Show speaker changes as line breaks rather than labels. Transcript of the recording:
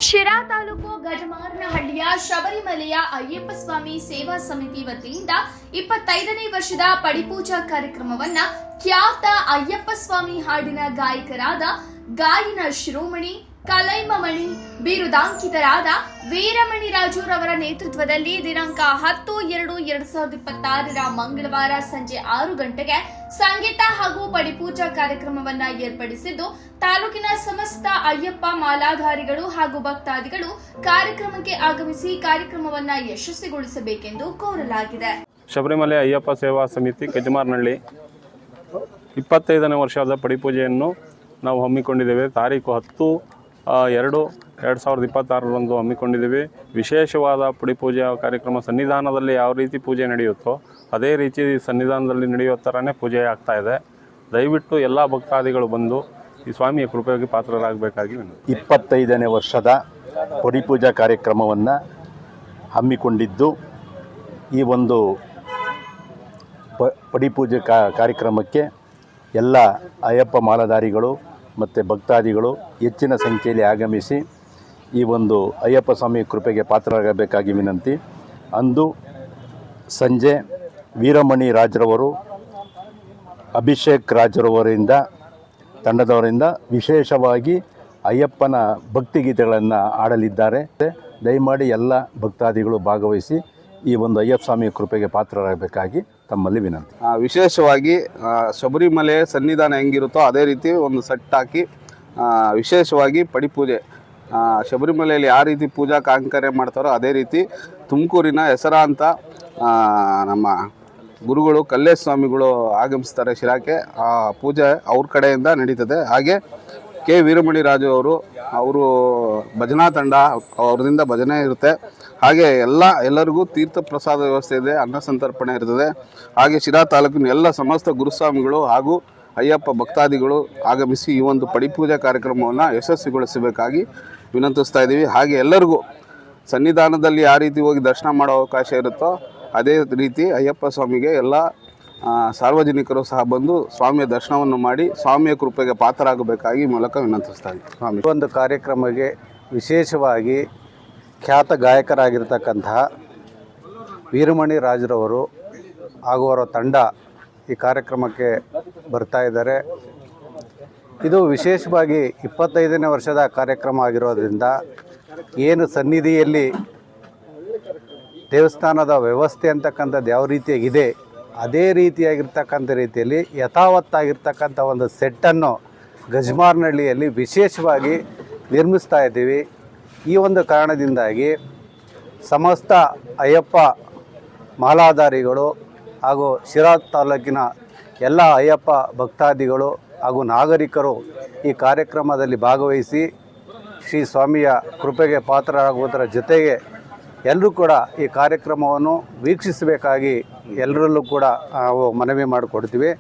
ಶಿರಾ ತಾಲೂಕು ಗಜಮಾರನಹಳ್ಳಿಯ ಶಬರಿಮಲೆಯ ಅಯ್ಯಪ್ಪ ಸ್ವಾಮಿ ಸೇವಾ ಸಮಿತಿ ವತಿಯಿಂದ 25ನೇ ವರ್ಷದ ಪಡಿಪೂಜಾ ಕಾರ್ಯಕ್ರಮವನ್ನ ಖ್ಯಾತ ಅಯ್ಯಪ್ಪ ಸ್ವಾಮಿ ಹಾಡಿನ ಗಾಯಕರಾದ ಗಾಯನ ಶಿರೋಮಣಿ ಕಲೈಮಮಣಿ ಬಿರುದಾಂಕಿತರಾದ ವೀರಮಣಿ ರಾಜುರವರ ನೇತೃತ್ವದಲ್ಲಿ ದಿನಾಂಕ 10/2/2026 ಮಂಗಳವಾರ ಸಂಜೆ 6 ಗಂಟೆಗೆ ಸಂಗೀತ ಹಾಗೂ ಪಡಿಪೂಜಾ ಕಾರ್ಯಕ್ರಮವನ್ನ ಏರ್ಪಡಿಸಿದ್ದು ತಾಲೂಕಿನ ಸಮಸ್ತ ಅಯ್ಯಪ್ಪ ಮಾಲಾಧಾರಿಗಳು ಹಾಗೂ ಭಕ್ತಾದಿಗಳು ಕಾರ್ಯಕ್ರಮಕ್ಕೆ ಆಗಮಿಸಿ ಕಾರ್ಯಕ್ರಮವನ್ನ ಯಶಸ್ವಿಗೊಳಿಸಬೇಕೆಂದು ಕೋರಲಾಗಿದೆ.
ಶಬರಿಮಲೆ ಅಯ್ಯಪ್ಪ ಸೇವಾ ಸಮಿತಿ ಗಜಮಾರನಹಳ್ಳಿ 25ನೇ ವರ್ಷದ ಪಡಿಪೂಜೆಯನ್ನು ನಾವು ಹಮ್ಮಿಕೊಂಡಿದ್ದೇವೆ. ತಾರೀಕು 10/2/2026 ಹಮ್ಮಿಕೊಂಡಿದ್ದೀವಿ. ವಿಶೇಷವಾದ ಪಡಿಪೂಜೆ ಕಾರ್ಯಕ್ರಮ ಸನ್ನಿಧಾನದಲ್ಲಿ ಯಾವ ರೀತಿ ಪೂಜೆ ನಡೆಯುತ್ತೋ ಅದೇ ರೀತಿ ಸನ್ನಿಧಾನದಲ್ಲಿ ನಡೆಯೋ ಥರನೇ ಪೂಜೆ ಆಗ್ತಾ ಇದೆ. ದಯವಿಟ್ಟು ಎಲ್ಲ ಭಕ್ತಾದಿಗಳು ಬಂದು ಈ ಸ್ವಾಮಿಯ ಕೃಪೆಗೆ ಪಾತ್ರರಾಗಬೇಕಾಗಿ
25ನೇ ವರ್ಷದ ಪಡಿಪೂಜಾ ಕಾರ್ಯಕ್ರಮವನ್ನು ಹಮ್ಮಿಕೊಂಡಿದ್ದು ಈ ಒಂದು ಪಡಿಪೂಜೆ ಕಾರ್ಯಕ್ರಮಕ್ಕೆ ಎಲ್ಲ ಅಯ್ಯಪ್ಪ ಮಾಲಾಧಾರಿಗಳು ಮತ್ತು ಭಕ್ತಾದಿಗಳು ಹೆಚ್ಚಿನ ಸಂಖ್ಯೆಯಲ್ಲಿ ಆಗಮಿಸಿ ಈ ಒಂದು ಅಯ್ಯಪ್ಪ ಸ್ವಾಮಿ ಕೃಪೆಗೆ ಪಾತ್ರರಾಗಬೇಕಾಗಿ ವಿನಂತಿ. ಅಂದು ಸಂಜೆ ವೀರಮಣಿ ರಾಜ್ರವರು ಅಭಿಷೇಕ್ ರಾಜ್ರವರಿಂದ ತಂಡದವರಿಂದ ವಿಶೇಷವಾಗಿ ಅಯ್ಯಪ್ಪನ ಭಕ್ತಿಗೀತೆಗಳನ್ನು ಆಡಲಿದ್ದಾರೆ. ದಯಮಾಡಿ ಎಲ್ಲ ಭಕ್ತಾದಿಗಳು ಭಾಗವಹಿಸಿ ಈ ಒಂದು ಅಯ್ಯಪ್ಪ ಸ್ವಾಮಿ ಕೃಪೆಗೆ ಪಾತ್ರರಾಗಬೇಕಾಗಿ ತಮ್ಮಲ್ಲಿ ವಿನಂತಿ.
ವಿಶೇಷವಾಗಿ ಶಬರಿಮಲೆ ಸನ್ನಿಧಾನ ಹೆಂಗಿರುತ್ತೋ ಅದೇ ರೀತಿ ಒಂದು ಸೆಟ್ ಹಾಕಿ ವಿಶೇಷವಾಗಿ ಪಡಿಪೂಜೆ ಶಬರಿಮಲೆಯಲ್ಲಿ ಯಾವ ರೀತಿ ಪೂಜಾ ಕಾಂಕರ್ಯ ಮಾಡ್ತಾರೋ ಅದೇ ರೀತಿ ತುಮಕೂರಿನ ಹೆಸರಾಂತ ನಮ್ಮ ಗುರುಗಳು ಕಲ್ಲೇಶ್ ಸ್ವಾಮಿಗಳು ಆಗಮಿಸ್ತಾರೆ ಶಿರಾಕ್ಕೆ. ಆ ಪೂಜೆ ಅವ್ರ ಕಡೆಯಿಂದ ನಡೀತದೆ. ಹಾಗೆ ಕೆ ವೀರಮಣಿ ರಾಜು ಅವರು ಭಜನಾ ತಂಡ ಅವ್ರದಿಂದ ಭಜನೆ ಇರುತ್ತೆ. ಹಾಗೆ ಎಲ್ಲರಿಗೂ ತೀರ್ಥ ಪ್ರಸಾದ ವ್ಯವಸ್ಥೆ ಇದೆ, ಅನ್ನ ಸಂತರ್ಪಣೆ ಇರ್ತದೆ. ಹಾಗೆ ಶಿರಾ ತಾಲೂಕಿನ ಎಲ್ಲ ಸಮಸ್ತ ಗುರುಸ್ವಾಮಿಗಳು ಹಾಗೂ ಅಯ್ಯಪ್ಪ ಭಕ್ತಾದಿಗಳು ಆಗಮಿಸಿ ಈ ಒಂದು ಪಡಿಪೂಜಾ ಕಾರ್ಯಕ್ರಮವನ್ನು ಯಶಸ್ವಿಗೊಳಿಸಬೇಕಾಗಿ ವಿನಂತಿಸ್ತಾ ಇದ್ದೀವಿ. ಹಾಗೆ ಎಲ್ಲರಿಗೂ ಸನ್ನಿಧಾನದಲ್ಲಿ ಯಾವ ರೀತಿ ಹೋಗಿ ದರ್ಶನ ಮಾಡೋ ಅವಕಾಶ ಇರುತ್ತೋ ಅದೇ ರೀತಿ ಅಯ್ಯಪ್ಪ ಸ್ವಾಮಿಗೆ ಎಲ್ಲ ಸಾರ್ವಜನಿಕರು ಸಹ ಬಂದು ಸ್ವಾಮಿಯ ದರ್ಶನವನ್ನು ಮಾಡಿ ಸ್ವಾಮಿಯ ಕೃಪೆಗೆ ಪಾತ್ರರಾಗಬೇಕಾಗಿ ಮೂಲಕ ವಿನಂತಿಸ್ತಾ ಇದ್ದೀವಿ. ಸ್ವಾಮಿ
ಒಂದು ಕಾರ್ಯಕ್ರಮಕ್ಕೆ ವಿಶೇಷವಾಗಿ ಖ್ಯಾತ ಗಾಯಕರಾಗಿರ್ತಕ್ಕಂತಹ ವೀರಮಣಿ ರಾಜ್ರವರು ಹಾಗೂ ಅವರ ತಂಡ ಈ ಕಾರ್ಯಕ್ರಮಕ್ಕೆ ಬರ್ತಾ ಇದ್ದಾರೆ. ಇದು ವಿಶೇಷವಾಗಿ 25ನೇ ವರ್ಷದ ಕಾರ್ಯಕ್ರಮ ಆಗಿರೋದ್ರಿಂದ ಏನು ಸನ್ನಿಧಿಯಲ್ಲಿ ದೇವಸ್ಥಾನದ ವ್ಯವಸ್ಥೆ ಅಂತಕ್ಕಂಥದ್ದು ಯಾವ ರೀತಿಯಾಗಿದೆ ಅದೇ ರೀತಿಯಾಗಿರ್ತಕ್ಕಂಥ ರೀತಿಯಲ್ಲಿ ಯಥಾವತ್ತಾಗಿರ್ತಕ್ಕಂಥ ಒಂದು ಸೆಟ್ಟನ್ನು ಗಜಮಾರನಹಳ್ಳಿಯಲ್ಲಿ ವಿಶೇಷವಾಗಿ ನಿರ್ಮಿಸ್ತಾ ಇದ್ದೀವಿ. ಈ ಒಂದು ಕಾರಣದಿಂದಾಗಿ ಸಮಸ್ತ ಅಯ್ಯಪ್ಪ ಮಾಲಾಧಾರಿಗಳು ಹಾಗೂ ಶಿರಾ ತಾಲೂಕಿನ ಎಲ್ಲ ಅಯ್ಯಪ್ಪ ಭಕ್ತಾದಿಗಳು ಹಾಗೂ ನಾಗರಿಕರು ಈ ಕಾರ್ಯಕ್ರಮದಲ್ಲಿ ಭಾಗವಹಿಸಿ ಶ್ರೀ ಸ್ವಾಮಿಯ ಕೃಪೆಗೆ ಪಾತ್ರರಾಗುವುದರ ಜೊತೆಗೆ ಎಲ್ಲರೂ ಕೂಡ ಈ ಕಾರ್ಯಕ್ರಮವನ್ನು ವೀಕ್ಷಿಸಬೇಕಾಗಿ ಎಲ್ಲರಲ್ಲೂ ಕೂಡ ನಾವು ಮನವಿ ಮಾಡಿಕೊಡ್ತೀವಿ.